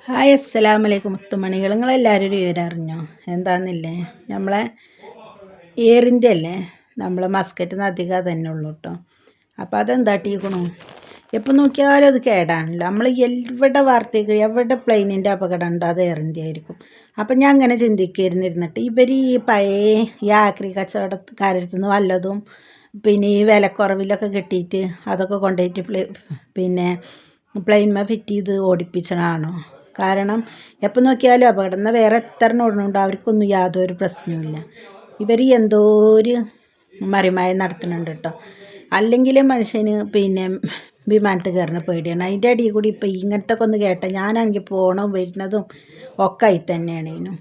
Hi അസ്സലാമലൈക്കും മുത്തുമണികൾ, നിങ്ങളെല്ലാവരും ഒരു വിവരം അറിഞ്ഞോ? എന്താണെന്നില്ലേ, നമ്മളെ എയർ ഇന്ത്യ അല്ലേ, നമ്മളെ മസ്കറ്റിൽ നിന്ന് അധികം തന്നെ ഉള്ളൂ കേട്ടോ. അപ്പോൾ അതെന്താട്ടിക്കണു, എപ്പോൾ നോക്കിയാലും അത് കേടാണല്ലോ. നമ്മൾ എവിടെ വാർത്തയ്ക്ക് എവിടെ പ്ലെയിനിൻ്റെ അപകടം ഉണ്ടോ അത് എയർ ഇന്ത്യ ആയിരിക്കും. അപ്പം ഞാൻ അങ്ങനെ ചിന്തിക്കായിരുന്നിരുന്നിട്ട്, ഇവർ ഈ പഴയ ഈ ആക്രി കച്ചവടക്കാരടുത്തു നിന്ന് വല്ലതും പിന്നെ ഈ വിലക്കുറവിലൊക്കെ കിട്ടിയിട്ട് അതൊക്കെ കൊണ്ടുപോയിട്ട് പിന്നെ പ്ലെയിൻമ ഫിറ്റ് ചെയ്ത് ഓടിപ്പിച്ചതാണോ? കാരണം എപ്പോൾ നോക്കിയാലും അപകടം. എന്നാൽ വേറെ എത്ര ഓടുന്നുണ്ടോ അവർക്കൊന്നും യാതൊരു പ്രശ്നവുമില്ല. ഇവർ എന്തോ ഒരു മറിമായം നടത്തുന്നുണ്ട് കേട്ടോ. അല്ലെങ്കിൽ മനുഷ്യന് പിന്നെ വിമാനത്തിൽ കയറുന്ന പേടിയാണ്. അതിൻ്റെ അടിയിൽ കൂടി ഇപ്പോൾ ഇങ്ങനത്തെ ഒക്കെ ഒന്ന് കേട്ടാൽ ഞാനാണെങ്കിൽ പോകണം വരുന്നതും ഒക്കെ ആയി തന്നെയാണ്. ഇതിനും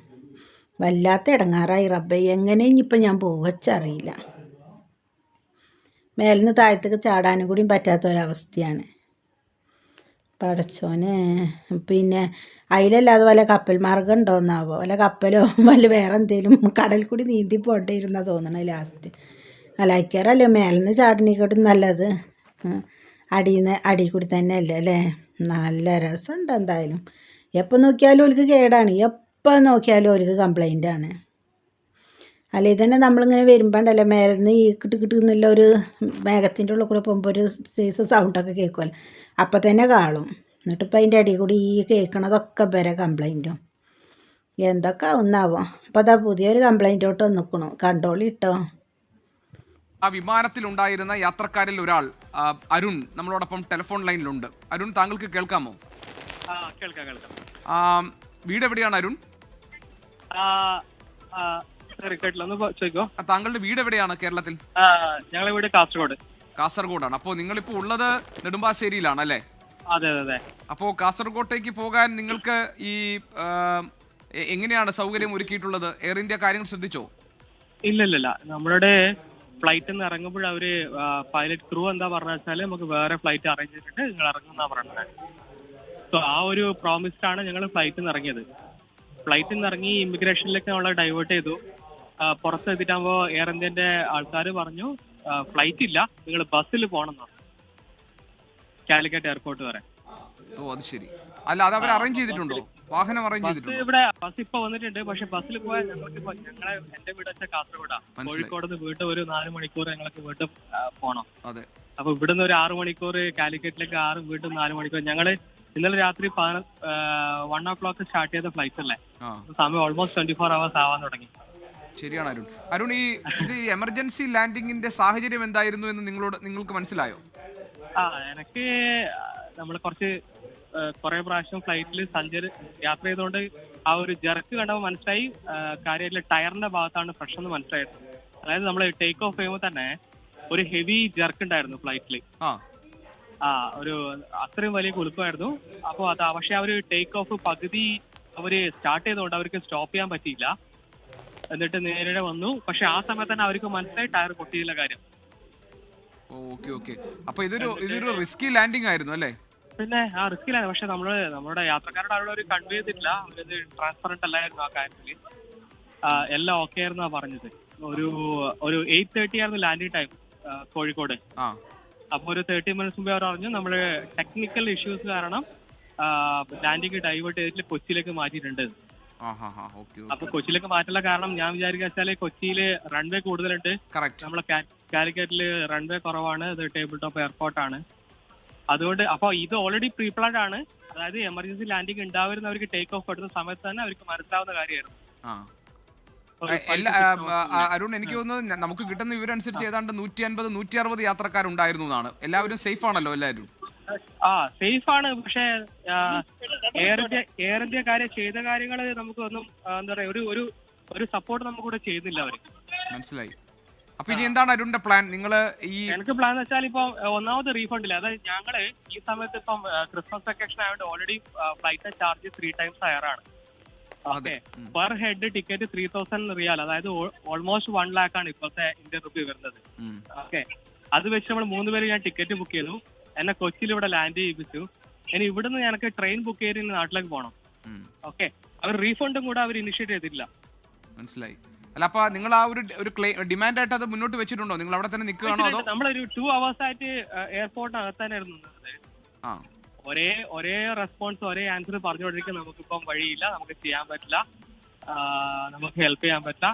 വല്ലാത്ത ഇടങ്ങാറായി റബ്ബേ. എങ്ങനെ ഇനിയിപ്പോൾ ഞാൻ പോവച്ചറിയില്ല. മേലിന്ന് താഴത്തേക്ക് ചാടാനും കൂടിയും പറ്റാത്തൊരവസ്ഥയാണ്. പടച്ചോനെ, പിന്നെ അതിലല്ലാതെ വല്ല കപ്പൽ മാർഗം ഉണ്ടോയെന്നാവോ? വല്ല കപ്പലോ വല്ല വേറെ എന്തെങ്കിലും കടൽ കൂടി നീന്തി പോകേണ്ടിയിരുന്ന തോന്നണേ ലാസ്റ്റ്. അലൈക്കാറല്ലേ മേലിൽ നിന്ന് ചാടണേക്കാട്ടും നല്ലത് അടിയിൽ കൂടി തന്നെ അല്ലേ അല്ലേ? നല്ല രസമുണ്ട് എന്തായാലും. എപ്പോൾ നോക്കിയാലും ഓർക്ക് കേടാണ്, എപ്പോൾ നോക്കിയാലും ഓർക്ക് കംപ്ലൈൻ്റാണ്. അല്ലെ തന്നെ നമ്മളിങ്ങനെ വരുമ്പോണ്ടല്ലോ മേലെ നിന്ന് ഈ കിട്ടുന്നുള്ള ഒരു മേഘത്തിൻ്റെ ഉള്ളിൽ കൂടെ പോകുമ്പോൾ ഒരു സൈസ് സൗണ്ടൊക്കെ കേൾക്കുമല്ലോ, അപ്പം തന്നെ കാണും. എന്നിട്ടിപ്പോൾ അതിൻ്റെ അടിയിൽ കൂടി ഈ കേൾക്കണതൊക്കെ വരെ കംപ്ലൈൻറ്റും എന്തൊക്കെ ഒന്നാവോ. അപ്പോൾ അതാ പുതിയൊരു കംപ്ലൈൻറ്റോട്ട് വന്നിക്കണു, കണ്ടോളി കേട്ടോ. ആ വിമാനത്തിലുണ്ടായിരുന്ന യാത്രക്കാരിൽ ഒരാൾ അരുൺ നമ്മളോടൊപ്പം ടെലിഫോൺ ലൈനിലുണ്ട്. അരുൺ, താങ്കൾക്ക് കേൾക്കാമോ? കേൾക്കാം. വീട് എവിടെയാണ് അരുൺ? താങ്കളുടെ വീട് എവിടെയാണ് കേരളത്തിൽ? ഞങ്ങളെ വീട് കാസർഗോഡ്. കാസർഗോഡാണ്. അപ്പോൾ നിങ്ങളിപ്പോ ഉള്ളത് നെടുമ്പാശ്ശേരിയിലാണ് അല്ലേ? അതെ അതെ. അപ്പോൾ കാസർഗോട്ടേക്ക് പോകാൻ നിങ്ങൾക്ക് ഈ എങ്ങനെയാണ് സൗകര്യം ഒരുക്കിയിട്ടുള്ളത്? എയർ ഇന്ത്യ കാര്യങ്ങൾ ശ്രദ്ധിച്ചോ? ഇല്ല, നമ്മളുടെ ഫ്ലൈറ്റിൽ നിന്ന് ഇറങ്ങുമ്പോൾ അവര് പൈലറ്റ് ക്രൂ എന്താ പറഞ്ഞ വെച്ചാല് നമുക്ക് വേറെ ഫ്ലൈറ്റ് അറേഞ്ച് ചെയ്തിട്ട് നിങ്ങൾ ഇറങ്ങുന്ന പറഞ്ഞത്. സോ ആ ഒരു പ്രോമിസ്ഡാണ് ഞങ്ങൾ ഫ്ലൈറ്റിൽ നിന്ന് ഇറങ്ങിയത്. ഫ്ലൈറ്റിൽ നിന്ന് ഇറങ്ങി ഇമിഗ്രേഷനിലേക്ക് നമ്മളെ ഡൈവേർട്ട് ചെയ്തു. പുറത്ത് എത്തിയിട്ടാകുമ്പോൾ എയർ ഇന്ത്യന്റെ ആൾക്കാർ പറഞ്ഞു ഫ്ലൈറ്റ് ഇല്ല, നിങ്ങൾ ബസ്സിൽ പോകണം എന്ന് പറഞ്ഞു, കാലിക്കറ്റ് എയർപോർട്ട് വരെ. ഓ അത് ശരി. അല്ല, അത് അവർ അറേഞ്ച് ചെയ്തിട്ടുണ്ടോ? വാഹനം അറേഞ്ച് ചെയ്തിട്ടുണ്ടോ? ഇവിടെ ബസ് ഇപ്പൊ വന്നിട്ടുണ്ട്. പക്ഷെ ബസ്സിൽ പോയാൽ എന്റെ വീട് വെച്ചാൽ കാസർഗോഡാ. കോഴിക്കോട് നിന്ന് വീട്ടിൽ ഒരു 4 മണിക്കൂർ ഞങ്ങൾക്ക് വീട്ടിൽ പോകണം. അതെ. അപ്പൊ ഇവിടുന്ന് ഒരു 6 മണിക്കൂർ, കാലിക്കറ്റിലേക്ക് 6, വീട്ടിൽ 4 മണിക്കൂർ. ഞങ്ങള് ഇന്നലെ രാത്രി 1 o'clock സ്റ്റാർട്ട് ചെയ്ത ഫ്ലൈറ്റ് അല്ലേ, സമയം ഓൾമോസ്റ്റ് 24 hours ആവാൻ തുടങ്ങി. ശരിയാണ് അരുൺ. അരുൺ, ഈ എമർജൻസി ലാൻഡിങ്ങിന്റെ സാഹചര്യം എന്തായിരുന്നു എന്ന് നിങ്ങൾക്ക് മനസ്സിലായോ? എനിക്ക് നമ്മൾ കുറെ പ്രാവശ്യം ഫ്ലൈറ്റിൽ യാത്ര ചെയ്തുകൊണ്ട് ആ ഒരു ജെർക്ക് കണ്ടപ്പോൾ മനസ്സിലായി കാര്യമായിട്ടുള്ള ടയറിന്റെ ഭാഗത്താണ് പ്രശ്നം മനസ്സിലായത്. അതായത് നമ്മൾ ടേക്ക് ഓഫ് ചെയ്യുമ്പോൾ തന്നെ ഒരു ഹെവി ജെർക്ക് ഉണ്ടായിരുന്നു ഫ്ലൈറ്റിൽ. ഒരു അത്രയും വലിയ കുലുക്കമായിരുന്നു. അപ്പോൾ പക്ഷെ അവർ ടേക്ക് ഓഫ് പകുതി അവര് സ്റ്റാർട്ട് ചെയ്തുകൊണ്ട് അവർക്ക് സ്റ്റോപ്പ് ചെയ്യാൻ പറ്റിയില്ല. എന്നിട്ട് നേരെ വന്നു. പക്ഷെ ആ സമയത്ത് തന്നെ അവർക്ക് മനസ്സിലായി ടയർ പൊട്ടിയില്ല കാര്യം. ഓക്കെ. അപ്പൊ ഇതൊരു റിസ്കി ലാൻഡിംഗ് ആയിരുന്നു അല്ലേ? പിന്നെ ആ റിസ്കിലാണ്. പക്ഷെ നമ്മുടെ യാത്രക്കാരുടെ അവിടെ ഒരു കൺവേ ചെയ്തിട്ടില്ല. അവരത് ട്രാൻസ്പെറന്റ് അല്ലായിരുന്നു ആ കാര്യത്തില്. എല്ലാം ഓക്കെ ആയിരുന്നാ പറഞ്ഞത്. ഒരു 8:30 ആയിരുന്നു ലാൻഡിംഗ് ടൈം കോഴിക്കോട്. അപ്പൊ ഒരു 30 minutes മുമ്പേ അവർ പറഞ്ഞു നമ്മള് ടെക്നിക്കൽ ഇഷ്യൂസ് കാരണം ലാൻഡിംഗ് ഡൈവേർട്ട് ചെയ്തിട്ട് കൊച്ചിയിലേക്ക് മാറ്റിയിട്ടുണ്ട്. അപ്പൊ കൊച്ചിയിലേക്ക് മാറ്റുള്ള കാരണം ഞാൻ വിചാരിക്കുക വെച്ചാല് കൊച്ചിയില് റൺവേ കൂടുതലുണ്ട്, നമ്മളെ കാലിക്കറ്റില് റൺവേ കുറവാണ്, ഇത് ടേബിൾ ടോപ്പ് എയർപോർട്ടാണ്. അതുകൊണ്ട് അപ്പൊ ഇത് ഓൾറെഡി പ്രീ പ്ലാൻഡ് ആണ്. അതായത് എമർജൻസി ലാൻഡിംഗ് ഉണ്ടാവുന്നവർക്ക് ടേക്ക് ഓഫ് എടുത്ത സമയത്ത് തന്നെ അവർക്ക് മനസ്സിലാവുന്ന കാര്യമായിരുന്നു. അരുൺ, എനിക്ക് തോന്നുന്നത് നമുക്ക് കിട്ടുന്ന വിവരം അനുസരിച്ച് ഏതാണ്ട് 150-160 യാത്രക്കാരുണ്ടായിരുന്നു എന്നാണ്. എല്ലാവരും സേഫ് ആണല്ലോ? എല്ലാവരും സേഫ് ആണ്. പക്ഷെ എയർ ഇന്ത്യ ചെയ്ത കാര്യങ്ങൾ നമുക്ക് ഒന്നും എന്താ പറയാ ഒരു സപ്പോർട്ട് നമുക്ക് കൂടെ ചെയ്യുന്നില്ല അവര്. മനസ്സിലായി. അപ്പൊ ഇനി എന്താണ് അരുണിന്റെ പ്ലാൻ? എനിക്ക് പ്ലാൻ എന്ന് വെച്ചാൽ ഇപ്പൊ ഒന്നാമത് റീഫണ്ട് ഇല്ല. അതായത് ഞങ്ങള് ഈ സമയത്ത് ഇപ്പം ക്രിസ്മസ് വെക്കേഷൻ ആയതുകൊണ്ട് ഓൾറെഡി ഫ്ലൈറ്റ് ചാർജ് 3 times ഹയറാണ്. ഓക്കെ, പെർ ഹെഡ് ടിക്കറ്റ് 3000 റിയാൽ, അതായത് ഓൾമോസ്റ്റ് 1 lakh ആണ് ഇപ്പോഴത്തെ ഇന്ത്യൻ റുപ്പി വരുന്നത്. ഓക്കെ, അത് വെച്ച് നമ്മൾ 3 പേര് ഞാൻ ടിക്കറ്റ് ബുക്ക് ചെയ്തു. എന്നെ കൊച്ചിയിൽ ഇവിടെ ലാൻഡ് ചെയ്യിപ്പിച്ചു. ഇനി ഇവിടുന്ന് എനിക്ക് ട്രെയിൻ ബുക്ക് ചെയ്ത് നാട്ടിലേക്ക് പോകണം. ഓക്കെ, അവർ റീഫണ്ടും കൂടെ അവർ ഇനിഷ്യേറ്റ് ചെയ്തിട്ടില്ല. മനസ്സിലായി. അല്ല, അപ്പൊ നിങ്ങൾ ആ ഒരു ഡിമാൻഡ് ആയിട്ട് അത് മുന്നോട്ട് വെച്ചിട്ടുണ്ടോ? നിങ്ങൾ അവിടെ തന്നെ നിൽക്കുകയാണോ? അതോ നമ്മളൊരു 2 hours ആയിട്ട് എയർപോർട്ടിനകത്ത് തന്നെ ഇരുന്നത്. ഒരേ റെസ്പോൺസ് ഒരേ ആൻസർ പറഞ്ഞുകൊണ്ടിരിക്കാൻ നമുക്കിപ്പം വഴിയില്ല, നമുക്ക് ചെയ്യാൻ പറ്റില്ല, നമുക്ക് ഹെൽപ്പ് ചെയ്യാൻ പറ്റില്ല.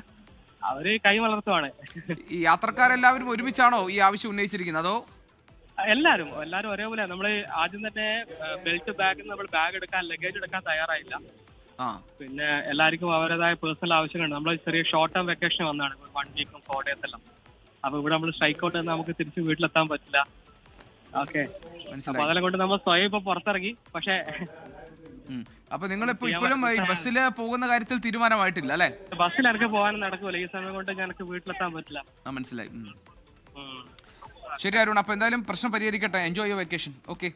അവര് കൈ വളർത്തുവാണ്. ഈ യാത്രക്കാരെല്ലാവരും ഒരുമിച്ചാണോ ഈ ആവശ്യം ഉന്നയിച്ചിരിക്കുന്നത്, അതോ എല്ലാരും ഒരേപോലെ. നമ്മൾ ആദ്യം തന്നെ ബെൽറ്റ് ബാഗിൽ നമ്മൾ ബാഗ് എടുക്കാൻ, ലഗേജ് എടുക്കാൻ തയ്യാറായില്ല. പിന്നെ എല്ലാവർക്കും അവരുടേതായ പേഴ്സണൽ ആവശ്യങ്ങളുണ്ട്. നമ്മൾ ചെറിയ ഷോർട്ട് ടേം വെക്കേഷൻ വന്നാണ്, 1 വീക്കും 4 ഡേയ്സ് എല്ലാം. അപ്പൊ ഇവിടെ നമ്മൾ സ്ട്രൈക്ക് ഔട്ട് നമുക്ക് തിരിച്ച് വീട്ടിലെത്താൻ പറ്റില്ല. ഓക്കെ, അപ്പൊ അതെല്ലാം കൊണ്ട് നമ്മൾ സ്വയം ഇപ്പൊ പുറത്തിറങ്ങി. പക്ഷെ അപ്പൊ നിങ്ങളിപ്പോ ഇപ്പോഴും ബസ്സിൽ പോകുന്ന കാര്യത്തിൽ തീരുമാനമായിട്ടില്ല അല്ലെ? ബസ്സിൽ എനിക്ക് പോകാനും നടക്കൂല, ഈ സമയം കൊണ്ട് എനിക്ക് വീട്ടിലെത്താൻ പറ്റില്ല. മനസ്സിലായി. ശരി അരുൺ, അപ്പൊ എന്തായാലും പ്രശ്നം പരിഹരിക്കട്ടെ. Enjoy your vacation. ഓക്കെ.